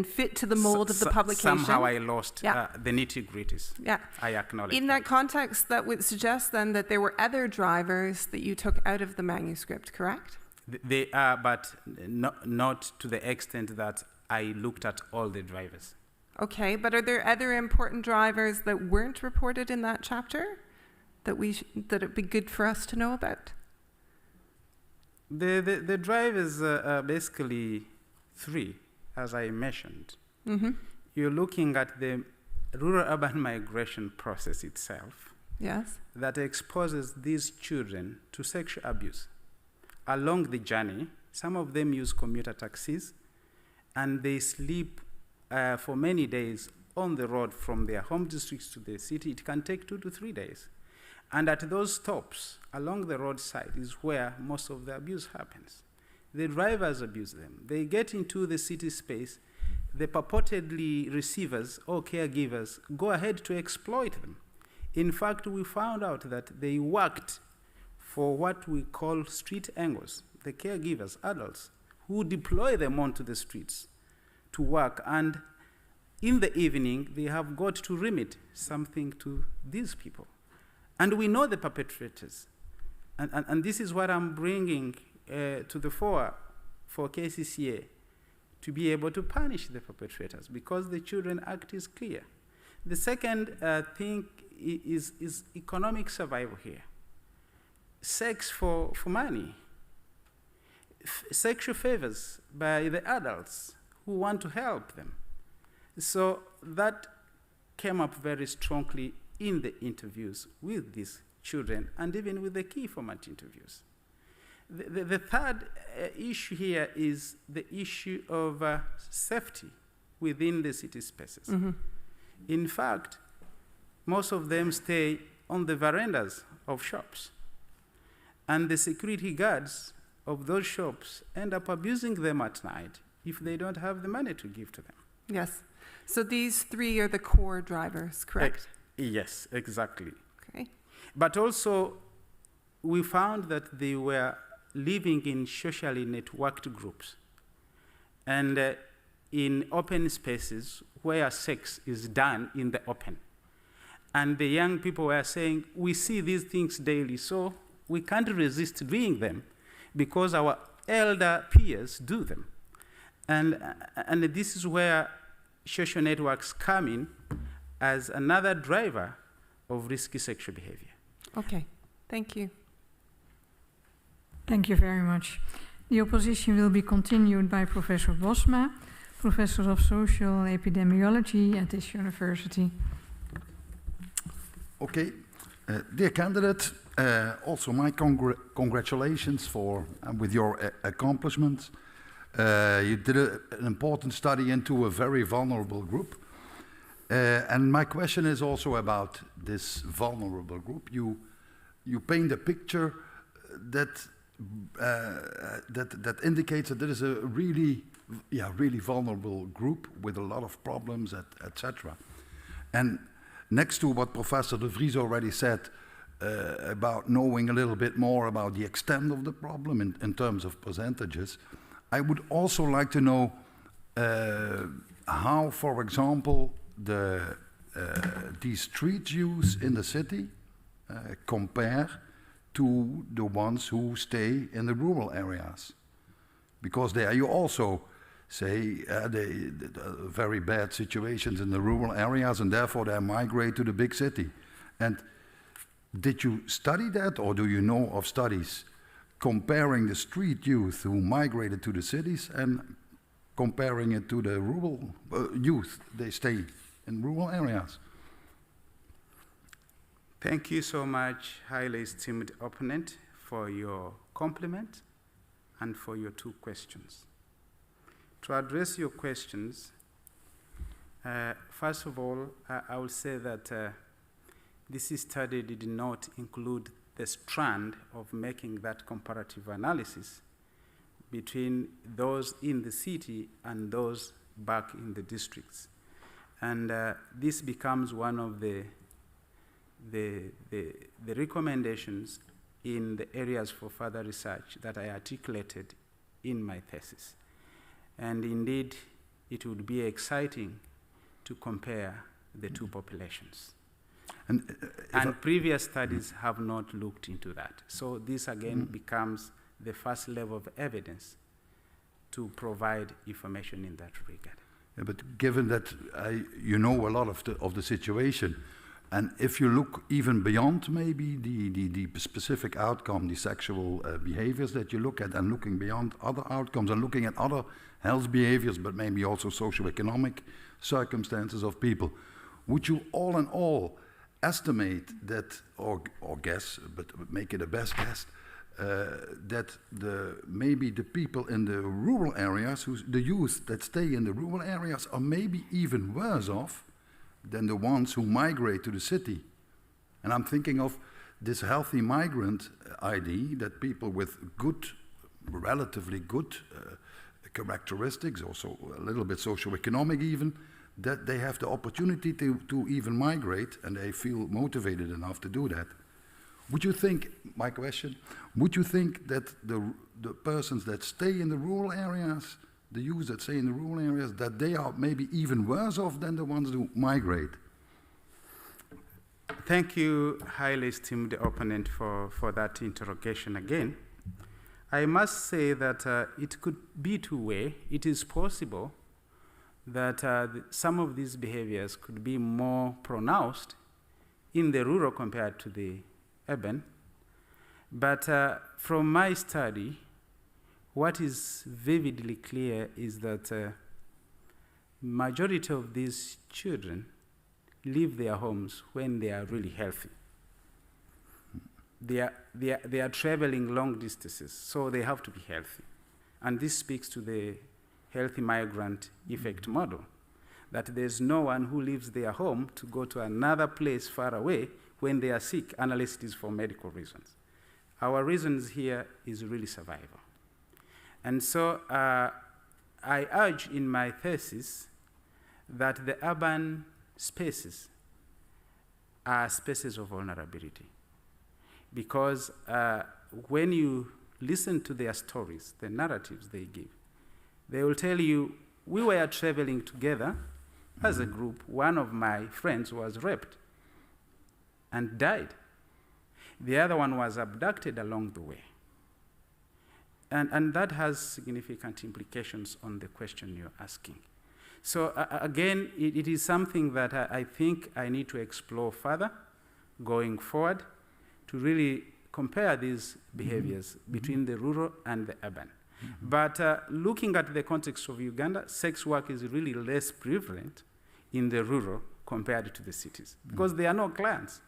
fit to the mold of the publication. Somehow I lost Yeah. the nitty-gritties. Yeah. I acknowledge In that context, that would suggest then that there were other drivers that you took out of the manuscript, correct? They are, but not to the extent that I looked at all the drivers. Okay, but are there other important drivers that weren't reported in that chapter that that it'd be good for us to know about? The drivers are basically three, as I mentioned. Mm-hmm. You're looking at the rural-urban migration process itself Yes. that exposes these children to sexual abuse. Along the journey, some of them use commuter taxis, and they sleep for many days on the road from their home districts to the city. It can take 2 to 3 days. And at those stops along the roadside is where most of the abuse happens. The drivers abuse them. They get into the city space. The purportedly receivers or caregivers go ahead to exploit them. In fact, we found out that they worked for what we call street angles, the caregivers, adults, who deploy them onto the streets to work. And in the evening, they have got to remit something to these people. And we know the perpetrators. And this is what I'm bringing to the fore for KCCA, to be able to punish the perpetrators, because the Children Act is clear. The second thing is economic survival here. Sex for money. Sexual favors by the adults who want to help them. So that came up very strongly in the interviews with these children, and even with the key format interviews. The third issue here is the issue of safety within the city spaces. Mm-hmm. In fact, most of them stay on the verandas of shops, and the security guards of those shops end up abusing them at night if they don't have the money to give to them. Yes. So these three are the core drivers, correct? Yes, exactly. Okay. But also, we found that they were living in socially networked groups and in open spaces where sex is done in the open. And the young people were saying, we see these things daily, so we can't resist doing them because our elder peers do them. And this is where social networks come in as another driver of risky sexual behavior. Okay, thank you. Thank you very much. The opposition will be continued by Professor Bosma, Professor of Social Epidemiology at this university. Okay, dear candidate, also my congratulations for with your accomplishments. You did an important study into a very vulnerable group. And my question is also about this vulnerable group. You paint a picture that indicates that there is a really vulnerable group with a lot of problems, etc. And next to what Professor De Vries already said about knowing a little bit more about the extent of the problem in terms of percentages, I would also like to know how, for example, these street Jews in the city compare to the ones who stay in the rural areas. Because there you also say they very bad situations in the rural areas, and therefore they migrate to the big city. And did you study that, or do you know of studies comparing the street youth who migrated to the cities and comparing it to the rural youth, they stay in rural areas. Thank you so much, highly esteemed opponent, for your compliment and for your two questions. To address your questions, first of all, I will say that this study did not include the strand of making that comparative analysis between those in the city and those back in the districts. And this becomes one of the recommendations in the areas for further research that I articulated in my thesis. And indeed, it would be exciting to compare the two populations. And previous studies have not looked into that. So this again becomes the first level of evidence to provide information in that regard. Yeah, but given that you know a lot of the situation, and if you look even beyond maybe the specific outcome, the sexual behaviors that you look at, and looking beyond other outcomes and looking at other health behaviors, but maybe also socioeconomic circumstances of people, would you all in all estimate that, or guess, but make it a best guess, that maybe the people in the rural areas, the youth that stay in the rural areas, are maybe even worse off than the ones who migrate to the city? And I'm thinking of this healthy migrant ID, that people with good, relatively good characteristics, also a little bit socioeconomic even, that they have the opportunity to even migrate, and they feel motivated enough to do that. Would you think, my question, would you think that the persons that stay in the rural areas, the youth that stay in the rural areas, that they are maybe even worse off than the ones who migrate? Thank you, highly esteemed opponent, for that interrogation again. I must say that it could be two-way. It is possible that some of these behaviors could be more pronounced in the rural compared to the urban. But from my study, what is vividly clear is that majority of these children leave their homes when they are really healthy. They are traveling long distances, so they have to be healthy. And this speaks to the healthy migrant effect model, that there's no one who leaves their home to go to another place far away when they are sick, unless it is for medical reasons. Our reasons here is really survival. And so I urge in my thesis that the urban spaces are spaces of vulnerability. Because when you listen to their stories, the narratives they give, they will tell you, we were traveling together as a group. One of my friends was raped and died. The other one was abducted along the way. And that has significant implications on the question you're asking. So again, it is something that I think I need to explore further going forward to really compare these behaviors between the rural and the urban. But looking at the context of Uganda, sex work is really less prevalent in the rural compared to the cities, because there are no clients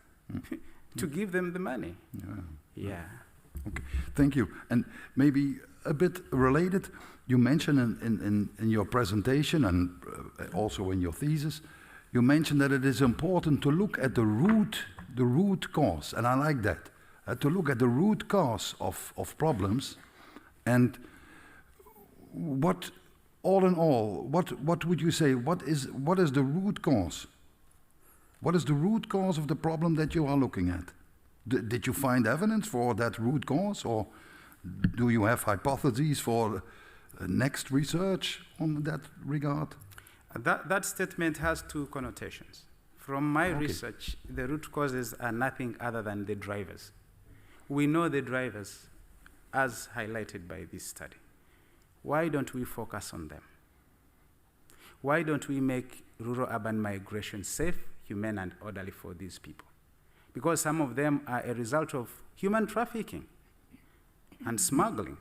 to give them the money. Yeah. Okay, thank you. And maybe a bit related, you mentioned in your presentation and also in your thesis, you mentioned that it is important to look at the root cause, and I like that, to look at the root cause of problems. And what, all in all, what would you say, what is the root cause? What is the root cause of the problem that you are looking at? Did you find evidence for that root cause, or do you have hypotheses for next research on that regard? That statement has two connotations. From my research, the root causes are nothing other than the drivers. We know the drivers as highlighted by this study. Why don't we focus on them? Why don't we make rural-urban migration safe, humane, and orderly for these people? Because some of them are a result of human trafficking. and smuggling.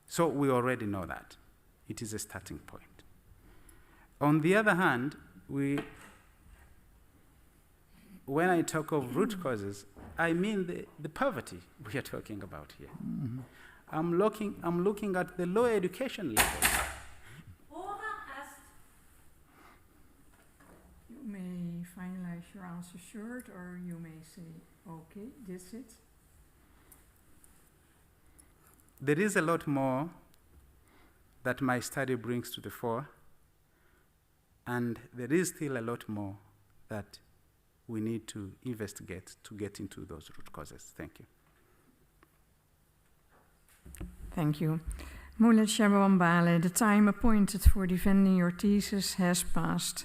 So we already know that. It is a starting point. On the other hand, when I talk of root causes, I mean the poverty we are talking about here. I'm looking at the low education level. You may finalize your answer short, or you may say, okay, that's it. There is a lot more that my study brings to the fore, and there is still a lot more that we need to investigate to get into those root causes. Thank you. Thank you. Mulekya Bwambale, the time appointed for defending your thesis has passed.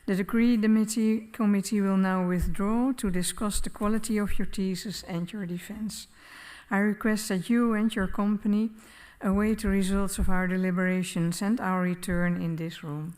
The degree committee will now withdraw to discuss the quality of your thesis and your defense. I request that you and your company await the results of our deliberations and our return in this room.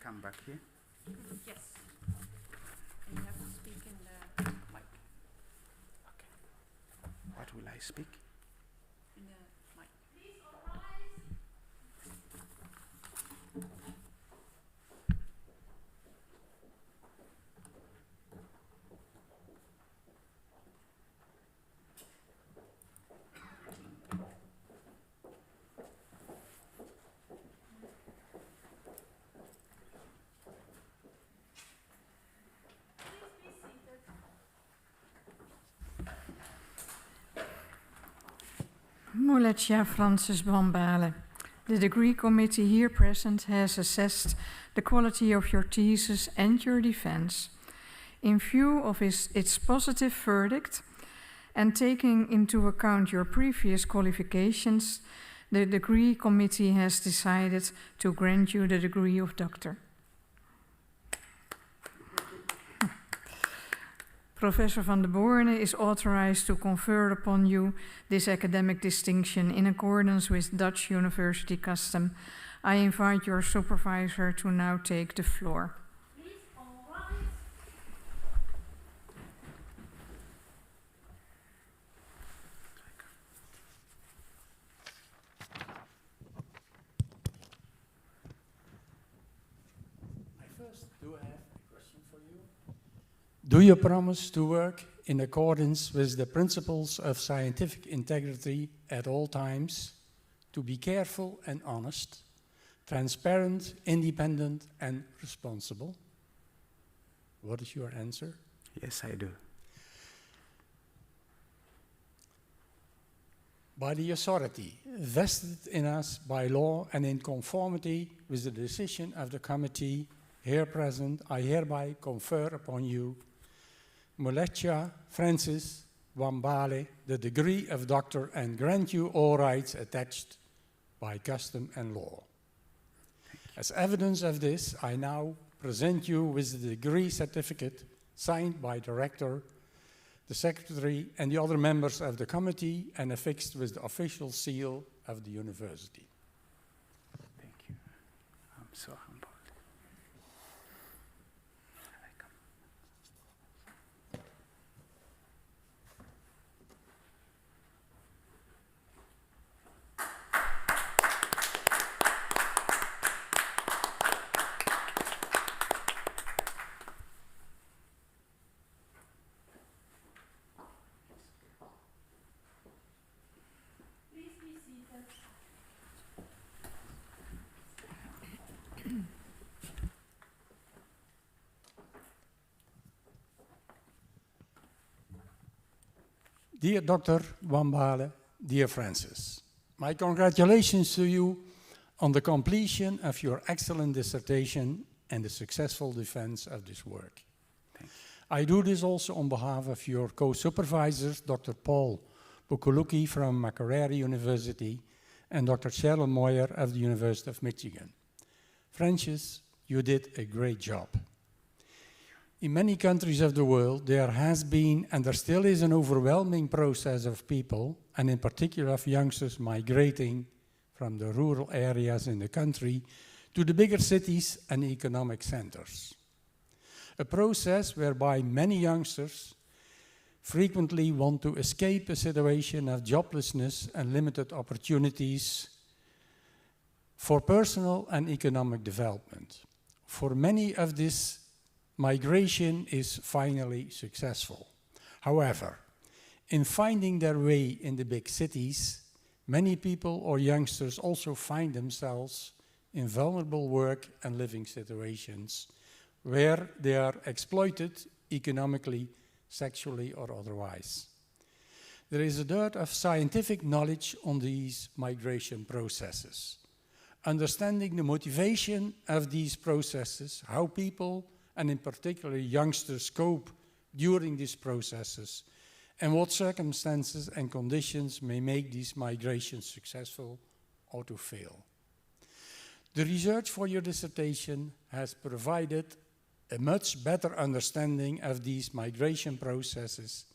come back here. Yes. And you have to speak in the mic. What will I speak? In the mic. Mulekya Francis Bwambale. The degree committee here present has assessed the quality of your thesis and your defense. In view of its positive verdict and taking into account your previous qualifications, the degree committee has decided to grant you the degree of doctor. Professor van de Borne is authorized to confer upon you this academic distinction in accordance with Dutch university custom. I invite your supervisor to now take the floor. Please all rise. Do you promise to work in accordance with the principles of scientific integrity at all times, to be careful and honest, transparent, independent, and responsible? What is your answer? Yes, I do. By the authority vested in us by law and in conformity with the decision of the committee here present, I hereby confer upon you, Mulekya Francis Bwambale, the degree of doctor and grant you all rights attached by custom and law. As evidence of this, I now present you with the degree certificate signed by the rector, the secretary, and the other members of the committee and affixed with the official seal of the university. Thank you. I'm so humbled. Please be seated. Dear Dr. Bwambale, dear Francis, my congratulations to you on the completion of your excellent dissertation and the successful defense of this work. I do this also on behalf of your co-supervisors, Dr. Paul Bukuluki from Makerere University and Dr. Cheryl Moyer of the University of Michigan. Francis, you did a great job. In many countries of the world, there has been and there still is an overwhelming process of people, and in particular of youngsters, migrating from the rural areas in the country to the bigger cities and economic centers. A process whereby many youngsters frequently want to escape a situation of joblessness and limited opportunities for personal and economic development. For many of this, migration is finally successful. However, in finding their way in the big cities, many people or youngsters also find themselves in vulnerable work and living situations where they are exploited economically, sexually, or otherwise. There is a dearth of scientific knowledge on these migration processes. Understanding the motivation of these processes, how people, and in particular youngsters, cope during these processes, and what circumstances and conditions may make these migrations successful or to fail. The research for your dissertation has provided a much better understanding of these migration processes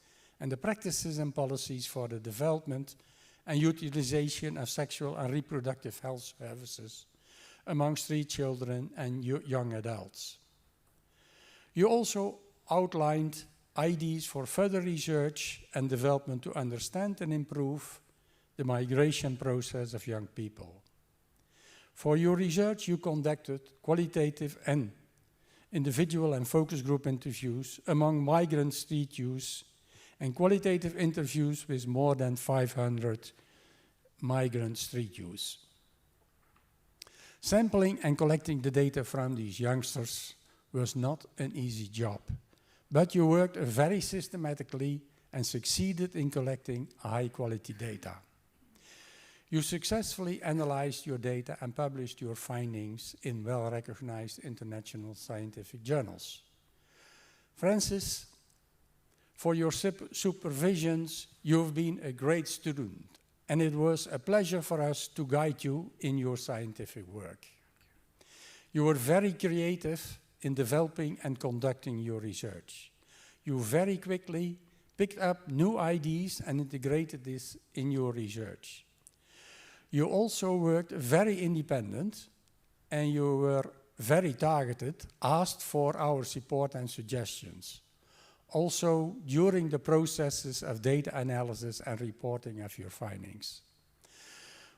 and the practices and policies for the development and utilization of sexual and reproductive health services among street children and young adults. You also outlined ideas for further research and development to understand and improve the migration process of young people. For your research, you conducted qualitative and individual and focus group interviews among migrant street youth and qualitative interviews with more than 500 migrant street youth. Sampling and collecting the data from these youngsters was not an easy job, but you worked very systematically and succeeded in collecting high-quality data. You successfully analyzed your data and published your findings in well-recognized international scientific journals. Francis, for your supervisions, you've been a great student, and it was a pleasure for us to guide you in your scientific work. You were very creative in developing and conducting your research. You very quickly picked up new ideas and integrated this in your research. You also worked very independent, and you were very targeted, asked for our support and suggestions. Also, during the processes of data analysis and reporting of your findings.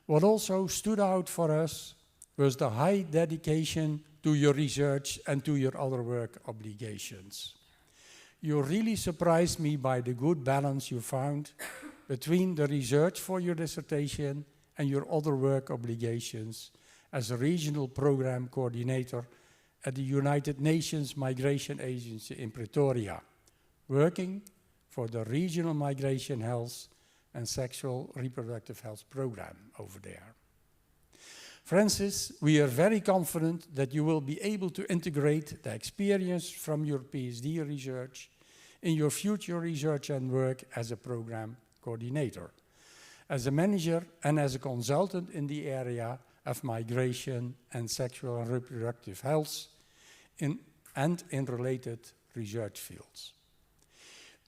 What also stood out for us was the high dedication to your research and to your other work obligations. You really surprised me by the good balance you found between the research for your dissertation and your other work obligations as a regional program coordinator at the United Nations Migration Agency in Pretoria, working for the Regional Migration Health and Sexual Reproductive Health Program over there. Francis, we are very confident that you will be able to integrate the experience from your PhD research in your future research and work as a program coordinator, as a manager and as a consultant in the area of migration and sexual and reproductive health and in related research fields.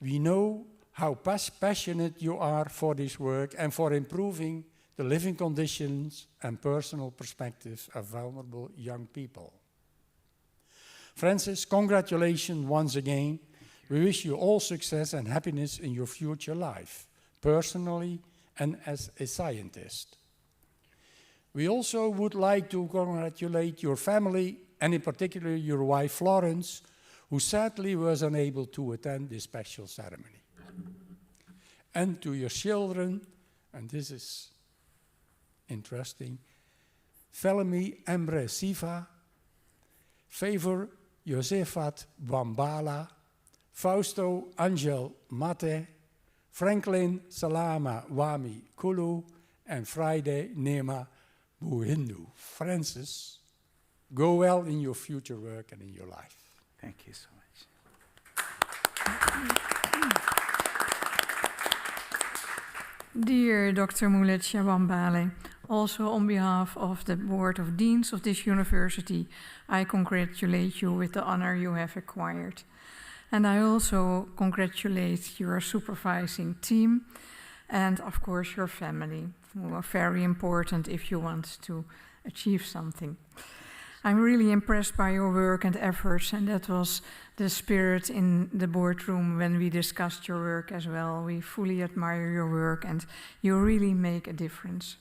We know how passionate you are for this work and for improving the living conditions and personal perspectives of vulnerable young people. Francis, congratulations once again. We wish you all success and happiness in your future life, personally and as a scientist. We also would like to congratulate your family, and in particular your wife Florence, who sadly was unable to attend this special ceremony. And to your children, and this is interesting, Felemi Embre Siva, Favor Josephat Bwambale, Fausto Angel Mate, Franklin Salama Wami Kulu, and Friday Nema Buhindu. Francis, go well in your future work and in your life. Thank you so much. Dear Dr. Mulekya Bwambale, also on behalf of the Board of Deans of this university, I congratulate you with the honor you have acquired. And I also congratulate your supervising team and, of course, your family, who are very important if you want to achieve something. I'm really impressed by your work and efforts, and that was the spirit in the boardroom when we discussed your work as well. We fully admire your work, and you really make a difference.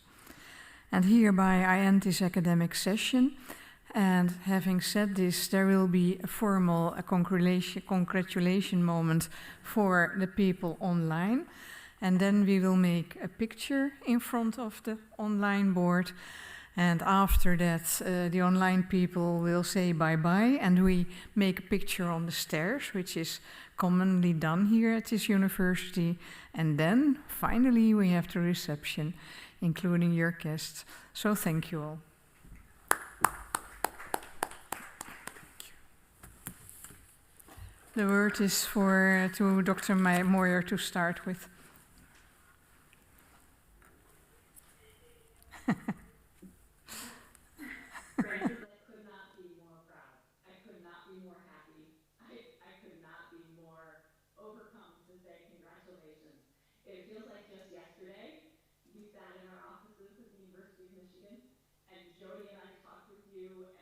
And hereby I end this academic session. And having said this, there will be a formal congratulation moment for the people online. And then we will make a picture in front of the online board. And after that, the online people will say bye-bye, and we make a picture on the stairs, which is commonly done here at this university. And then, finally, we have the reception, including your guests. So thank you all. The word is to Dr. Moyer to start with. Francis, I could not be more proud. I could not be more happy. I could not be more overcome to say congratulations. It feels like just yesterday we sat in our offices at the University of Michigan, and Jody and I talked with you you